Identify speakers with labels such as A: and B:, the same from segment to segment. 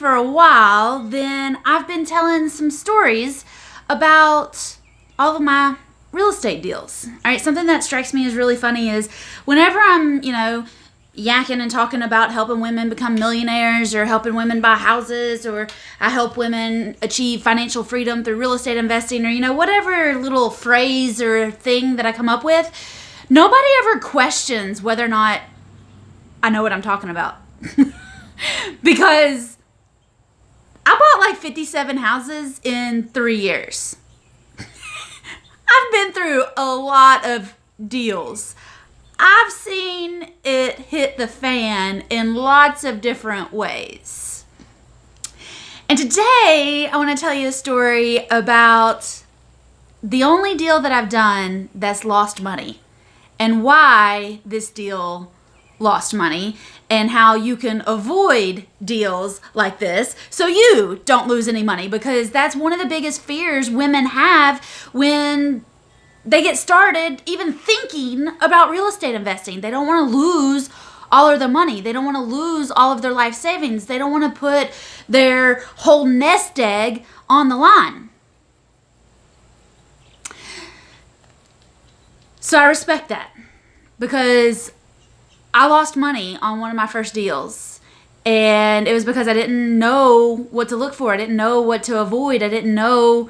A: for a while, then I've been telling some stories about all of my real estate deals. All right, something that strikes me as really funny is whenever I'm, yakking and talking about helping women become millionaires or helping women buy houses, or I help women achieve financial freedom through real estate investing, or whatever little phrase or thing that I come up with, nobody ever questions whether or not I know what I'm talking about. Because I bought like 57 houses in 3 years. I've been through a lot of deals. I've seen it hit the fan in lots of different ways. And today, I want to tell you a story about the only deal that I've done that's lost money, and why this deal lost money, and how you can avoid deals like this so you don't lose any money, because that's one of the biggest fears women have when they get started even thinking about real estate investing. They don't want to lose all of their money. They don't want to lose all of their life savings. They don't want to put their whole nest egg on the line. So I respect that, because I lost money on one of my first deals, and it was because I didn't know what to look for. I didn't know what to avoid. I didn't know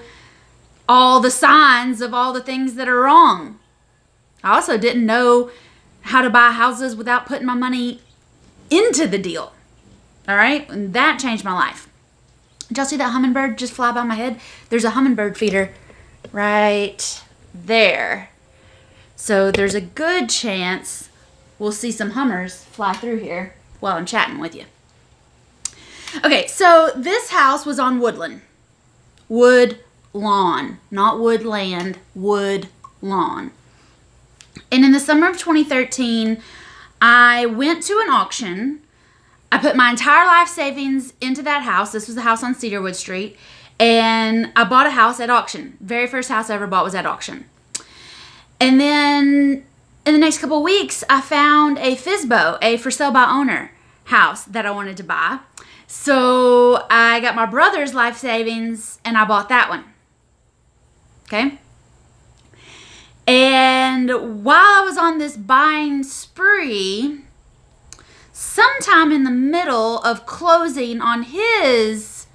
A: all the signs of all the things that are wrong. I also didn't know how to buy houses without putting my money into the deal. All right? And that changed my life. Did y'all see that hummingbird just fly by my head? There's a hummingbird feeder right there. So there's a good chance we'll see some hummers fly through here while I'm chatting with you. Okay, so this house was on woodland. Wood lawn, not woodland, wood lawn. And in the summer of 2013, I went to an auction. I put my entire life savings into that house. This was the house on Cedarwood Street. And I bought a house at auction. Very first house I ever bought was at auction. And then in the next couple of weeks, I found a FSBO, a for sale by owner house that I wanted to buy. So I got my brother's life savings and I bought that one. Okay? And while I was on this buying spree, sometime in the middle of closing on his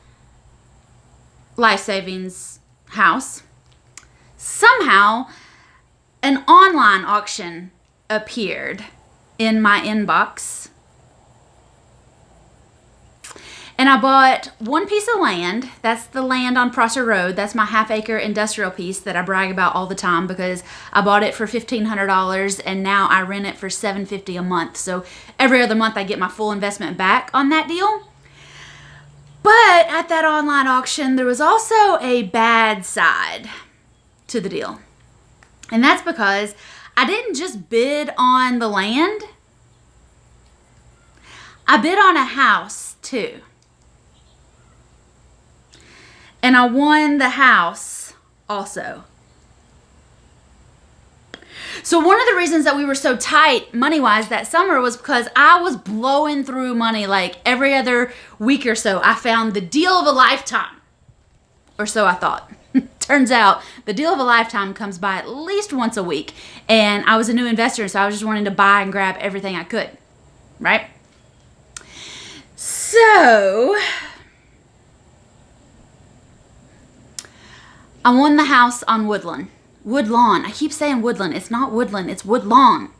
A: life savings house, somehow an online auction appeared in my inbox. And I bought one piece of land. That's the land on Prosser Road. That's my half-acre industrial piece that I brag about all the time, because I bought it for $1,500 and now I rent it for $750 a month. So every other month I get my full investment back on that deal. But at that online auction, there was also a bad side to the deal. And that's because I didn't just bid on the land. I bid on a house too. And I won the house also. So one of the reasons that we were so tight money-wise that summer was because I was blowing through money like every other week or so. I found the deal of a lifetime. Or so I thought. Turns out the deal of a lifetime comes by at least once a week. And I was a new investor, so I was just wanting to buy and grab everything I could. Right? So I won the house on Woodlawn. Woodlawn. I keep saying Woodland. It's not Woodland. It's Woodlawn.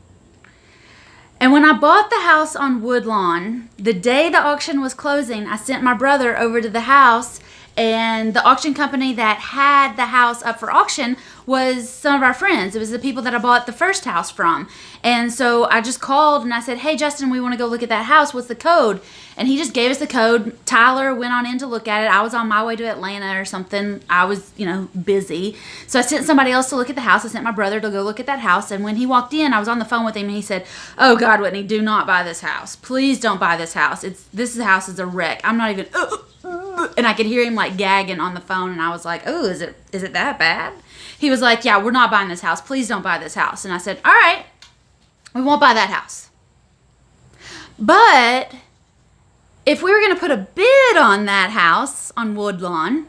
A: And when I bought the house on Woodlawn, the day the auction was closing, I sent my brother over to the house, and the auction company that had the house up for auction was some of our friends. It was the people that I bought the first house from. And so I just called and I said, hey, Justin, we want to go look at that house. What's the code? And he just gave us the code. Tyler went on in to look at it. I was on my way to Atlanta or something. I was, busy. So I sent somebody else to look at the house. I sent my brother to go look at that house. And when he walked in, I was on the phone with him and he said, oh God, Whitney, do not buy this house. Please don't buy this house. This house is a wreck. I'm not even, and I could hear him like gagging on the phone. And I was like, oh, is it that bad? He was like, yeah, we're not buying this house. Please don't buy this house. And I said, all right, we won't buy that house. But if we were going to put a bid on that house on Woodlawn,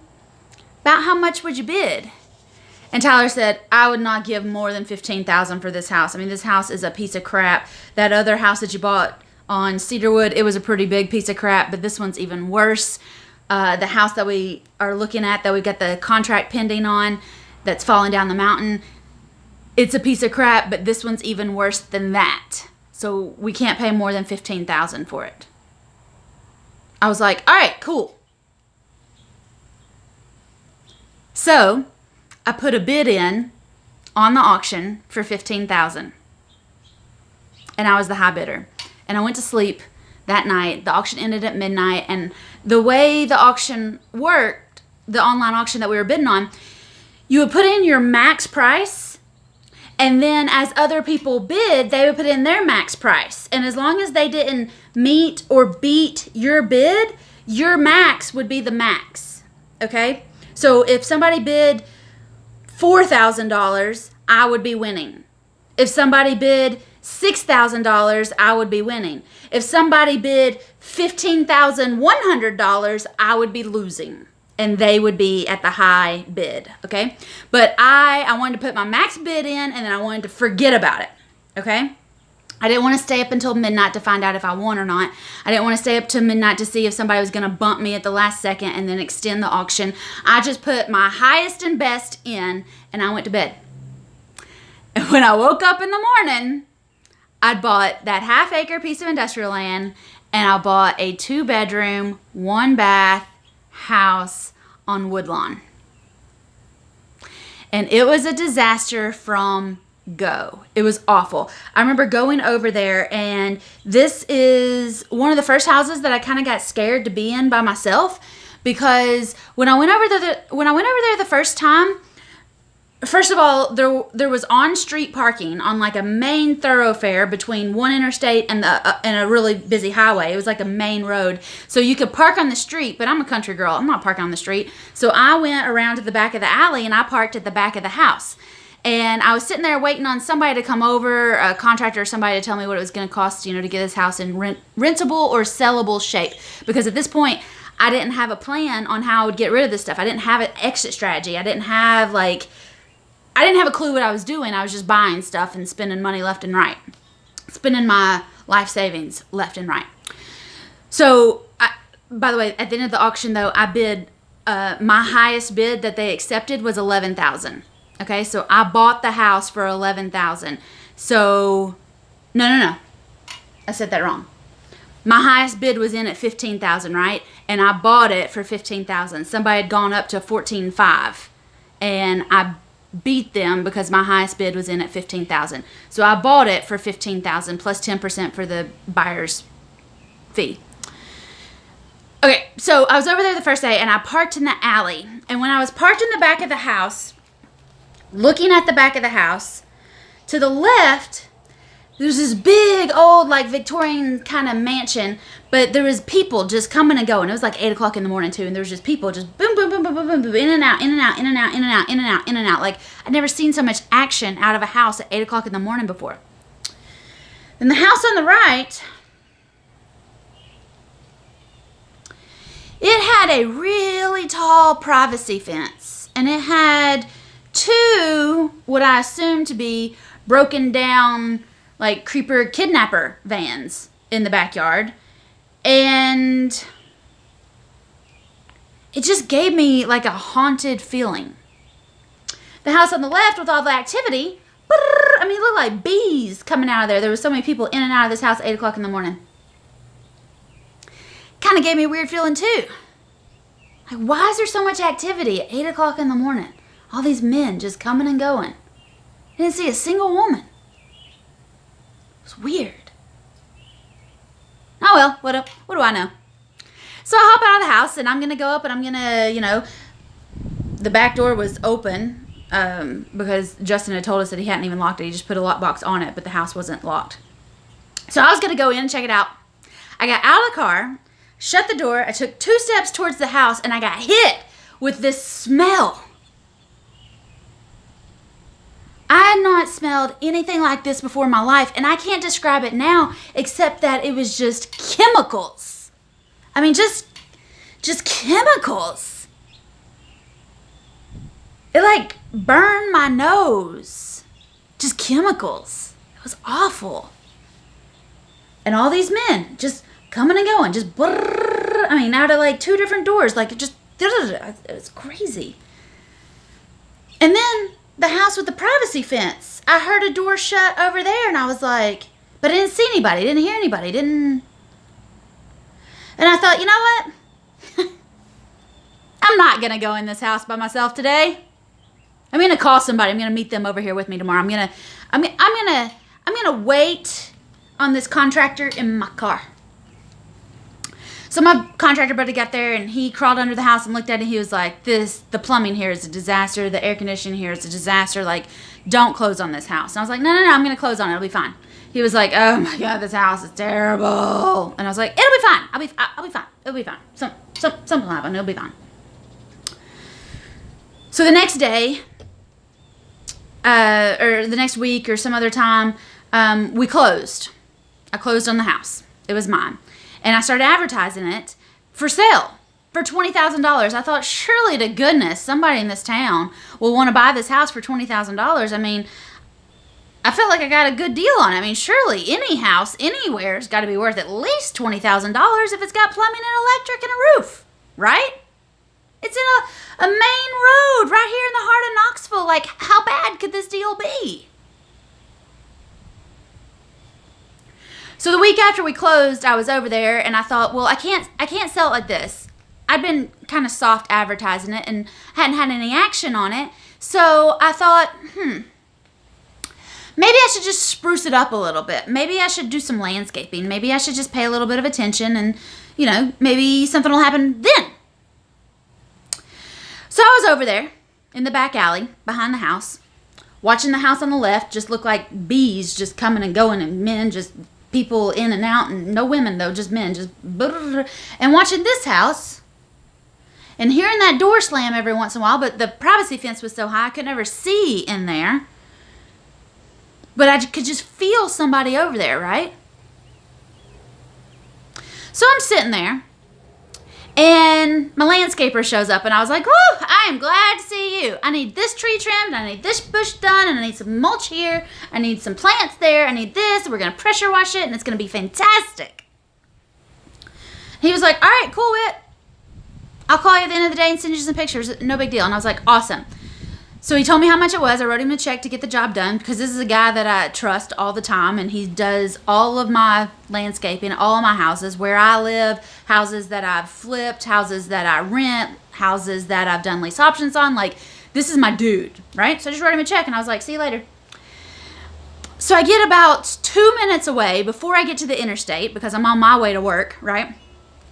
A: about how much would you bid? And Tyler said, I would not give more than $15,000 for this house. I mean, this house is a piece of crap. That other house that you bought on Cedarwood, it was a pretty big piece of crap, but this one's even worse. The house that we are looking at, that we got the contract pending on, that's falling down the mountain, it's a piece of crap, but this one's even worse than that. So we can't pay more than $15,000 for it. I was like, all right, cool. So I put a bid in on the auction for $15,000. And I was the high bidder. And I went to sleep that night. The auction ended at midnight. And the way the auction worked, the online auction that we were bidding on, you would put in your max price. And then as other people bid, they would put in their max price. And as long as they didn't meet or beat your bid, your max would be the max. Okay? So if somebody bid $4,000, I would be winning. If somebody bid $6,000, I would be winning. If somebody bid $15,100, I would be losing. And they would be at the high bid, okay? But I wanted to put my max bid in, and then I wanted to forget about it, okay? I didn't want to stay up until midnight to find out if I won or not. I didn't want to stay up till midnight to see if somebody was going to bump me at the last second and then extend the auction. I just put my highest and best in, and I went to bed. And when I woke up in the morning, I'd bought that half-acre piece of industrial land, and I bought a 2-bedroom, 1-bath house on Woodlawn. And it was a disaster from go. It was awful. I remember going over there, and this is one of the first houses that I kind of got scared to be in by myself, because when I went over there the first time, first of all, there was on-street parking on like a main thoroughfare between one interstate and a really busy highway. It was like a main road. So you could park on the street, but I'm a country girl. I'm not parking on the street. So I went around to the back of the alley, and I parked at the back of the house. And I was sitting there waiting on somebody to come over, a contractor or somebody to tell me what it was going to cost, to get this house in rentable or sellable shape. Because at this point, I didn't have a plan on how I would get rid of this stuff. I didn't have an exit strategy. I didn't have a clue what I was doing. I was just buying stuff and spending money left and right. Spending my life savings left and right. So, by the way, at the end of the auction, though, I bid, my highest bid that they accepted was $11,000. Okay, so I bought the house for $11,000. So, no. I said that wrong. My highest bid was in at $15,000, right? And I bought it for $15,000. Somebody had gone up to $14,500. And I beat them because my highest bid was in at $15,000. So I bought it for $15,000 plus 10% for the buyer's fee. Okay, so I was over there the first day, and I parked in the alley. And when I was parked in the back of the house, looking at the back of the house, to the left, there's this big old like Victorian kind of mansion, but there was people just coming and going. It was like 8 o'clock in the morning too, and there was just people just boom, boom, boom, boom, boom, boom, boom, in and out, in and out, in and out, in and out, in and out, in and out. Like, I'd never seen so much action out of a house at 8 o'clock in the morning before. Then the house on the right, it had a really tall privacy fence, and it had 2, what I assume to be broken down, like creeper kidnapper vans in the backyard. And it just gave me like a haunted feeling. The house on the left with all the activity, it looked like bees coming out of there. There was so many people in and out of this house at 8 o'clock in the morning. Kind of gave me a weird feeling too. Like, why is there so much activity at 8 o'clock in the morning? All these men just coming and going. I didn't see a single woman. It was weird. Oh well, what do I know? So I hop out of the house, and I'm going to go up, and I'm going to, the back door was open because Justin had told us that he hadn't even locked it. He just put a lockbox on it, but the house wasn't locked. So I was going to go in and check it out. I got out of the car, shut the door. I took 2 steps towards the house, and I got hit with this smell. I had not smelled anything like this before in my life, and I can't describe it now except that it was just chemicals. I mean, just chemicals. It like burned my nose. Just chemicals. It was awful. And all these men just coming and going, just brrr, I mean, out of like 2 different doors, like it just, it's crazy. And then the house with the privacy fence, I heard a door shut over there, and I was like, but I didn't see anybody, didn't hear anybody, and I thought, you know what? I'm not gonna go in this house by myself today. I'm gonna call somebody. I'm gonna meet them over here with me tomorrow. I'm gonna wait on this contractor in my car. So my contractor buddy got there, and he crawled under the house and looked at it. And he was like, the plumbing here is a disaster. The air conditioning here is a disaster. Like, don't close on this house. And I was like, no, I'm going to close on it. It'll be fine. He was like, oh my God, this house is terrible. And I was like, it'll be fine. I'll be fine. It'll be fine. Something will happen. It'll be fine. So the next day, or the next week or some other time, we closed. I closed on the house. It was mine. And I started advertising it for sale for $20,000. I thought, surely to goodness, somebody in this town will want to buy this house for $20,000. I mean, I felt like I got a good deal on it. I mean, surely any house anywhere has got to be worth at least $20,000 if it's got plumbing and electric and a roof, right? It's in a main road right here in the heart of Knoxville. Like, how bad could this deal be? So the week after we closed, I was over there, and I thought, well, I can't sell it like this. I'd been kind of soft advertising it and hadn't had any action on it. So I thought, maybe I should just spruce it up a little bit. Maybe I should do some landscaping. Maybe I should just pay a little bit of attention, and, you know, maybe something will happen then. So I was over there in the back alley behind the house, watching the house on the left just look like bees just coming and going, and men just people in and out, and no women though, just men, just and watching this house and hearing that door slam every once in a while, but the privacy fence was so high I could never see in there, but I could just feel somebody over there, right? So I'm sitting there, and my landscaper shows up, and I was like, "Whoa, I am glad to see you. I need this tree trimmed, I need this bush done, and I need some mulch here, I need some plants there, I need this, we're going to pressure wash it, and it's going to be fantastic." He was like, "All right, cool, Whit. I'll call you at the end of the day and send you some pictures. No big deal." And I was like, awesome. So he told me how much it was. I wrote him a check to get the job done, because this is a guy that I trust all the time, and he does all of my landscaping, all of my houses, where I live, houses that I've flipped, houses that I rent, houses that I've done lease options on. Like, this is my dude, right? So I just wrote him a check, and I was like, see you later. So I get about 2 minutes away before I get to the interstate, because I'm on my way to work, right?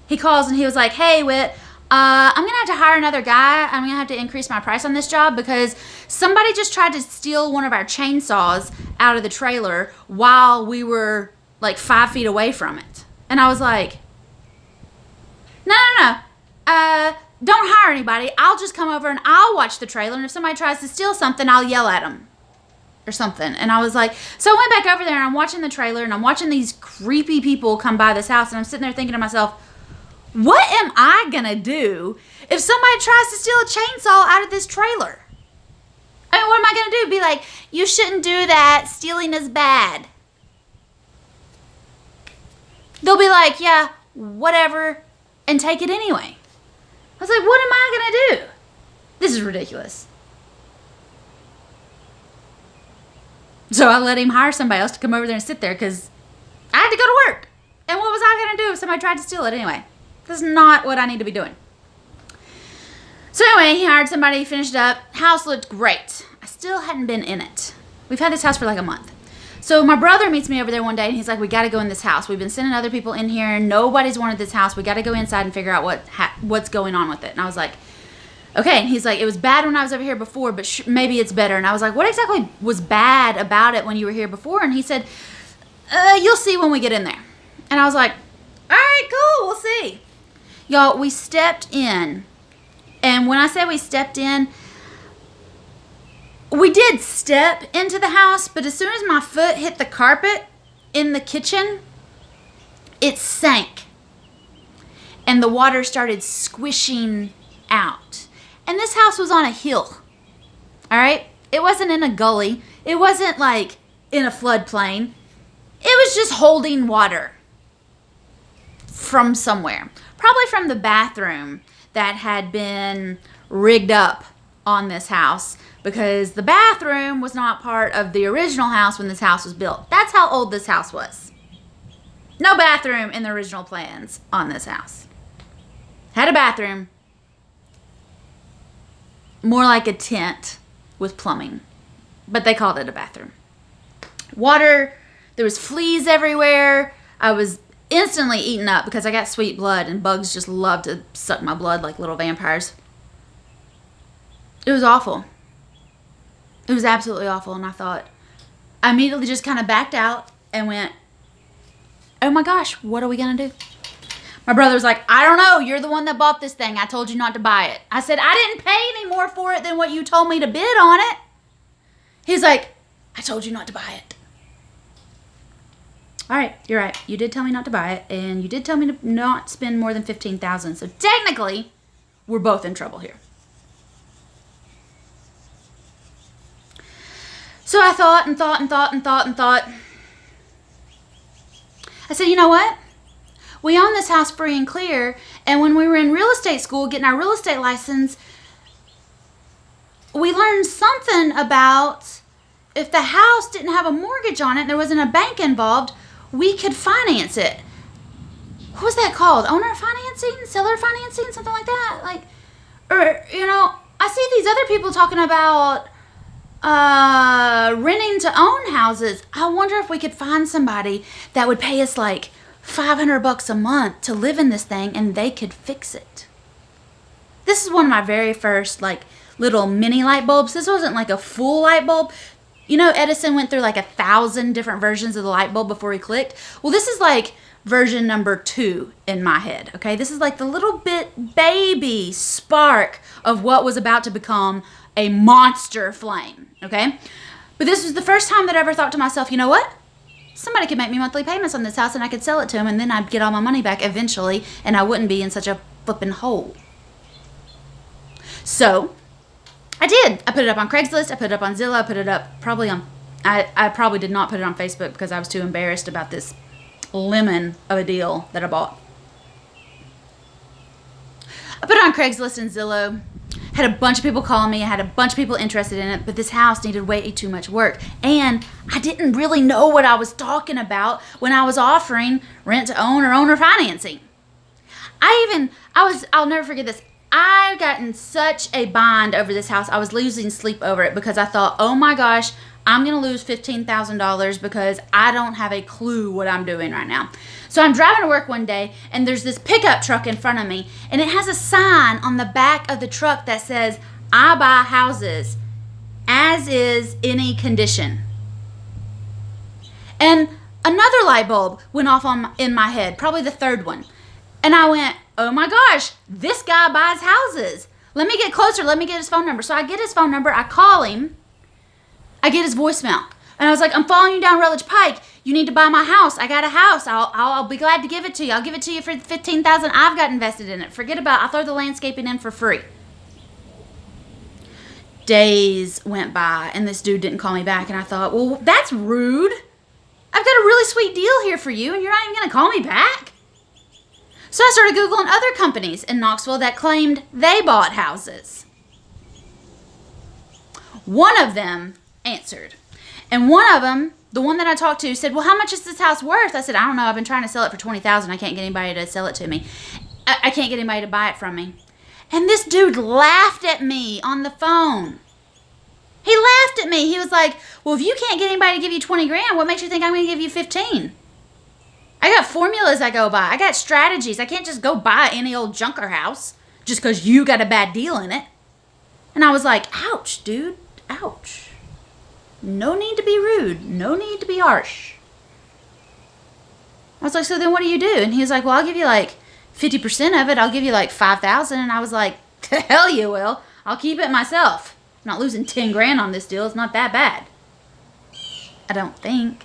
A: He calls, and he was like, "Hey, Whit, I'm going to have to hire another guy. I'm going to have to increase my price on this job because somebody just tried to steal one of our chainsaws out of the trailer while we were like 5 feet away from it." And I was like, no. Don't hire anybody. I'll just come over and I'll watch the trailer. And if somebody tries to steal something, I'll yell at them or something. And I was like, so I went back over there, and I'm watching the trailer, and I'm watching these creepy people come by this house. And I'm sitting there thinking to myself, what am I gonna do if somebody tries to steal a chainsaw out of this trailer? I mean, what am I gonna do? Be like, you shouldn't do that. Stealing is bad. They'll be like, yeah, whatever, and take it anyway. I was like, what am I gonna do? This is ridiculous. So I let him hire somebody else to come over there and sit there, because I had to go to work. And what was I gonna do if somebody tried to steal it anyway? That's not what I need to be doing. So anyway, he hired somebody, finished up. House looked great. I still hadn't been in it. We've had this house for like a month. So my brother meets me over there one day, and he's like, we got to go in this house. We've been sending other people in here. Nobody's wanted this house. We got to go inside and figure out what's going on with it. And I was like, okay. And he's like, it was bad when I was over here before, but maybe it's better. And I was like, what exactly was bad about it when you were here before? And he said, you'll see when we get in there. And I was like, all right, cool. We'll see. Y'all, we stepped in, and when I say we stepped in, we did step into the house, but as soon as my foot hit the carpet in the kitchen, it sank. and the water started squishing out. And this house was on a hill, all right? It wasn't in a gully. It wasn't like in a floodplain. It was just holding water from somewhere, probably from the bathroom that had been rigged up on this house, because the bathroom was not part of the original house when this house was built. That's how old this house was. No bathroom in the original plans on this house. Had a bathroom, more like a tent with plumbing, but they called it a bathroom. Water, there was fleas everywhere. I was instantly eaten up because I got sweet blood and bugs just love to suck my blood like little vampires. It was awful. It was absolutely awful. And I immediately just kind of backed out and went, oh my gosh, what are we going to do? My brother was like, I don't know. You're the one that bought this thing. I told you not to buy it. I said, I didn't pay any more for it than what you told me to bid on it. He's like, I told you not to buy it. All right, you're right. You did tell me not to buy it, and you did tell me to not spend more than $15,000. So technically, we're both in trouble here. So I thought and thought. I said, you know what? We own this house free and clear, and when we were in real estate school getting our real estate license, we learned something about if the house didn't have a mortgage on it and there wasn't a bank involved, we could finance it. What was that called? Owner financing? Seller financing? Something like that? I see these other people talking about renting to own houses. I wonder if we could find somebody that would pay us like $500 a month to live in this thing and they could fix it. This is one of my very first like little mini light bulbs. This wasn't like a full light bulb. You know, Edison went through like 1,000 different versions of the light bulb before he clicked. Well, this is like version number 2 in my head, okay? This is like the little bit baby spark of what was about to become a monster flame, okay? But this was the first time that I ever thought to myself, you know what? Somebody could make me monthly payments on this house and I could sell it to them and then I'd get all my money back eventually and I wouldn't be in such a flipping hole. So I did. I put it up on Craigslist. I put it up on Zillow. I put it up probably on, I probably did not put it on Facebook because I was too embarrassed about this lemon of a deal that I bought. I put it on Craigslist and Zillow. Had a bunch of people calling me. I had a bunch of people interested in it, but this house needed way too much work. And I didn't really know what I was talking about when I was offering rent to own or owner financing. I'll never forget this. I got in such a bind over this house. I was losing sleep over it because I thought, oh my gosh, I'm going to lose $15,000 because I don't have a clue what I'm doing right now. So I'm driving to work one day and there's this pickup truck in front of me and it has a sign on the back of the truck that says, I buy houses as is any condition. And another light bulb went off in my head, probably the third one. And I went, oh my gosh, this guy buys houses. Let me get closer. Let me get his phone number. So I get his phone number. I call him. I get his voicemail. And I was like, I'm following you down Rutledge Pike. You need to buy my house. I got a house. I'll be glad to give it to you. I'll give it to you for $15,000. I've got invested in it. Forget about it. I'll throw the landscaping in for free. Days went by and this dude didn't call me back. And I thought, well, that's rude. I've got a really sweet deal here for you and you're not even going to call me back? So I started Googling other companies in Knoxville that claimed they bought houses. One of them answered. And one of them, the one that I talked to, said, well, how much is this house worth? I said, I don't know. I've been trying to sell it for $20,000. I can't get anybody to sell it to me. I can't get anybody to buy it from me. And this dude laughed at me on the phone. He laughed at me. He was like, well, if you can't get anybody to give you 20 grand, what makes you think I'm going to give you 15? I got formulas I go by. I got strategies. I can't just go buy any old junker house just because you got a bad deal in it. And I was like, ouch, dude. Ouch. No need to be rude. No need to be harsh. I was like, so then what do you do? And he was like, well, I'll give you like 50% of it. I'll give you like $5,000. And I was like, to hell you will. I'll keep it myself. I'm not losing 10 grand on this deal. It's not that bad. I don't think.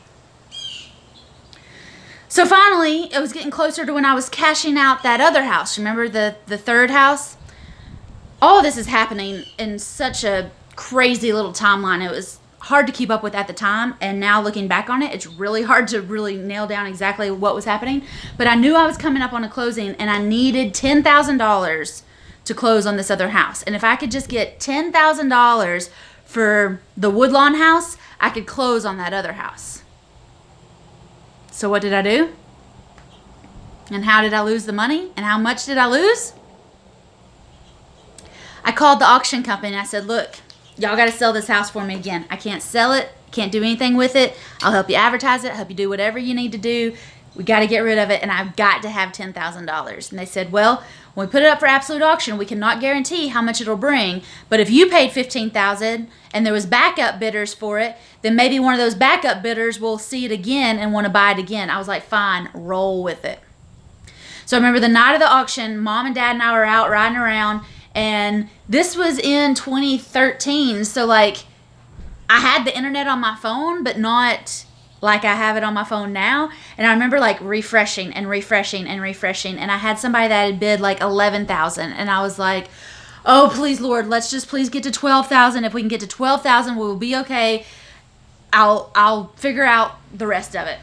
A: So finally, it was getting closer to when I was cashing out that other house. Remember the third house? All of this is happening in such a crazy little timeline. It was hard to keep up with at the time, and now looking back on it, it's really hard to really nail down exactly what was happening. But I knew I was coming up on a closing, and I needed $10,000 to close on this other house. And if I could just get $10,000 for the Woodlawn house, I could close on that other house. So what did I do? And how did I lose the money? And how much did I lose? I called the auction company and I said, look, y'all got to sell this house for me again. I can't sell it. Can't do anything with it. I'll help you advertise it. Help you do whatever you need to do. We got to get rid of it, and I've got to have $10,000. And they said, well, when we put it up for absolute auction, we cannot guarantee how much it'll bring. But if you paid $15,000 and there was backup bidders for it, then maybe one of those backup bidders will see it again and want to buy it again. I was like, fine, roll with it. So I remember the night of the auction, Mom and Dad and I were out riding around, and this was in 2013. So like, I had the internet on my phone, but not like I have it on my phone now. And I remember like refreshing and refreshing and refreshing. And I had somebody that had bid like 11,000. And I was like, oh, please, Lord, let's just please get to 12,000. If we can get to 12,000, we'll be okay. I'll figure out the rest of it.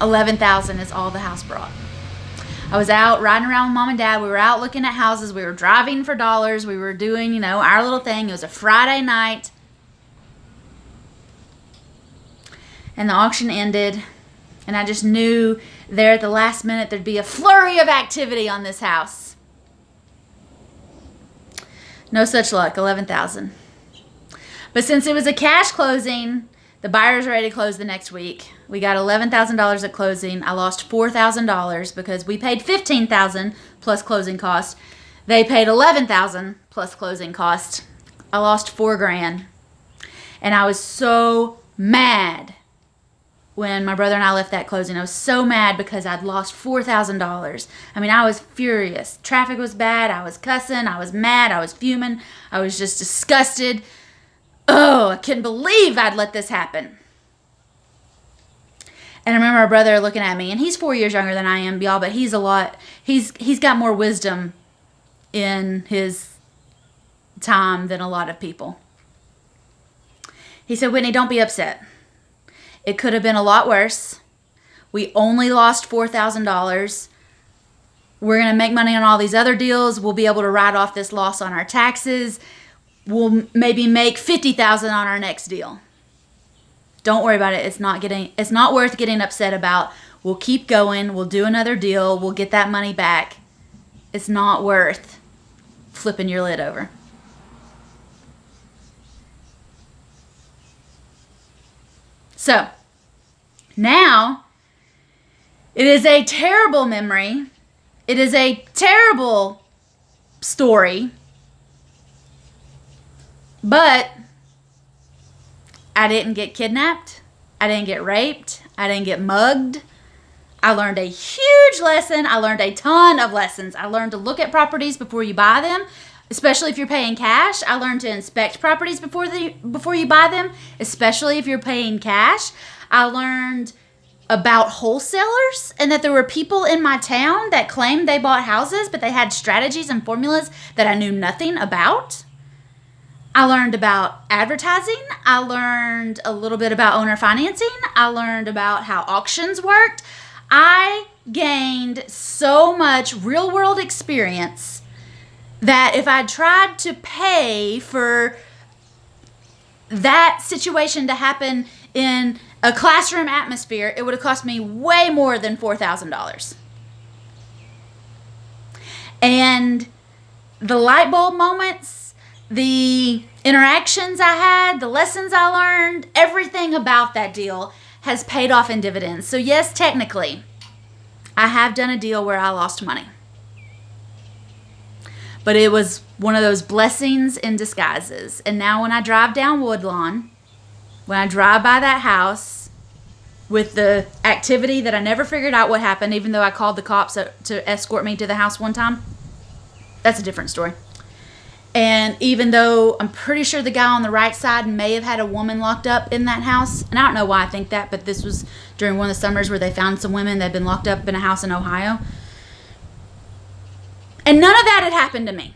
A: 11,000 is all the house brought. I was out riding around with Mom and Dad. We were out looking at houses. We were driving for dollars. We were doing, you know, our little thing. It was a Friday night. And the auction ended. And I just knew there at the last minute there'd be a flurry of activity on this house. No such luck. 11,000. But since it was a cash closing, the buyers were ready to close the next week. We got $11,000 at closing. I lost $4,000 because we paid $15,000 plus closing cost. They paid $11,000 plus closing cost. I lost $4,000, and I was so mad when my brother and I left that closing. I was so mad because I'd lost $4,000. I mean, I was furious. Traffic was bad. I was cussing. I was mad. I was fuming. I was just disgusted. Oh, I couldn't believe I'd let this happen. And I remember my brother looking at me, and he's 4 years younger than I am, y'all, but he's got more wisdom in his time than a lot of people. He said, Whitney, don't be upset. It could have been a lot worse. We only lost $4,000. We're going to make money on all these other deals. We'll be able to write off this loss on our taxes. We'll maybe make $50,000 on our next deal. Don't worry about it. It's not worth getting upset about. We'll keep going. We'll do another deal. We'll get that money back. It's not worth flipping your lid over. So, now, it is a terrible memory. It is a terrible story. But I didn't get kidnapped. I didn't get raped. I didn't get mugged. I learned a huge lesson. I learned a ton of lessons. I learned to look at properties before you buy them, especially if you're paying cash. I learned to inspect properties before you buy them, especially if you're paying cash. I learned about wholesalers and that there were people in my town that claimed they bought houses, but they had strategies and formulas that I knew nothing about. I learned about advertising. I learned a little bit about owner financing. I learned about how auctions worked. I gained so much real world experience that if I tried to pay for that situation to happen in a classroom atmosphere, it would have cost me way more than $4,000. And the light bulb moments, the interactions I had, the lessons I learned, everything about that deal has paid off in dividends. So yes, technically, I have done a deal where I lost money. But it was one of those blessings in disguises. And now when I drive down Woodlawn, when I drive by that house with the activity that I never figured out what happened, even though I called the cops to escort me to the house one time, that's a different story. And even though I'm pretty sure the guy on the right side may have had a woman locked up in that house, and I don't know why I think that, but this was during one of the summers where they found some women that had been locked up in a house in Ohio. And none of that had happened to me.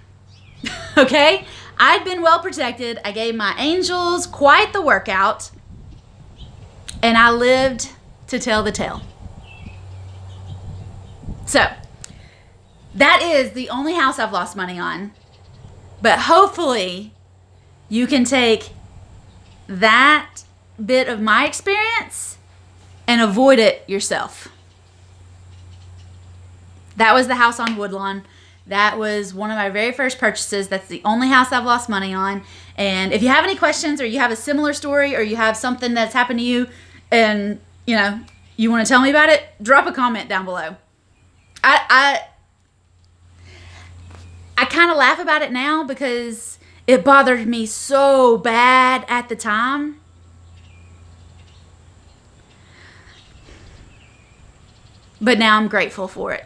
A: Okay? I'd been well protected. I gave my angels quite the workout. And I lived to tell the tale. So, that is the only house I've lost money on. But hopefully, you can take that bit of my experience and avoid it yourself. That was the house on Woodlawn. That was one of my very first purchases. That's the only house I've lost money on. And if you have any questions, or you have a similar story, or you have something that's happened to you and, you know, you want to tell me about it, drop a comment down below. I kind of laugh about it now because it bothered me so bad at the time. But now I'm grateful for it.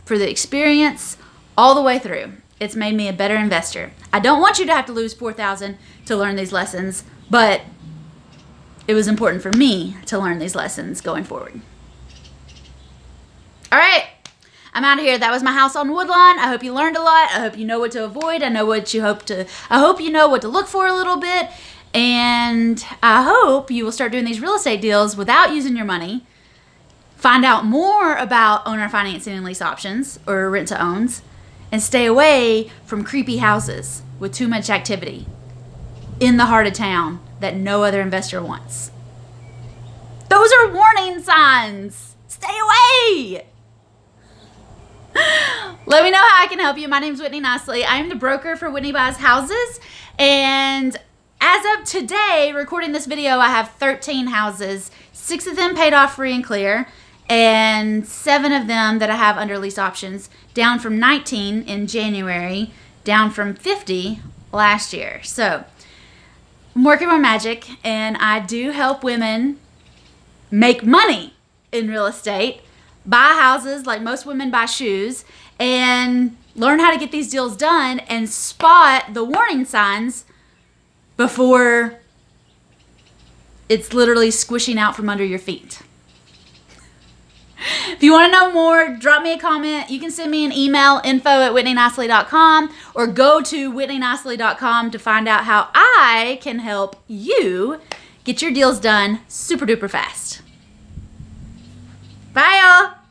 A: For the experience all the way through. It's made me a better investor. I don't want you to have to lose $4,000 to learn these lessons, but it was important for me to learn these lessons going forward. All right. I'm out of here. That was my house on Woodlawn. I hope you learned a lot. I hope you know what to avoid. I hope you know what to look for a little bit. And I hope you will start doing these real estate deals without using your money. Find out more about owner financing and lease options, or rent to owns, and stay away from creepy houses with too much activity in the heart of town that no other investor wants. Those are warning signs. Stay away. Let me know how I can help you. My name is Whitney Nicely. I am the broker for Whitney Buys Houses. And as of today, recording this video, I have 13 houses. 6 of them paid off free and clear, and 7 of them that I have under lease options, down from 19 in January, down from 50 last year. So I'm working on magic, and I do help women make money in real estate, buy houses like most women buy shoes, and learn how to get these deals done and spot the warning signs before it's literally squishing out from under your feet. If you want to know more, drop me a comment. You can send me an email, info@whitneynicely.com, or go to whitneynicely.com to find out how I can help you get your deals done super duper fast. Bye, y'all.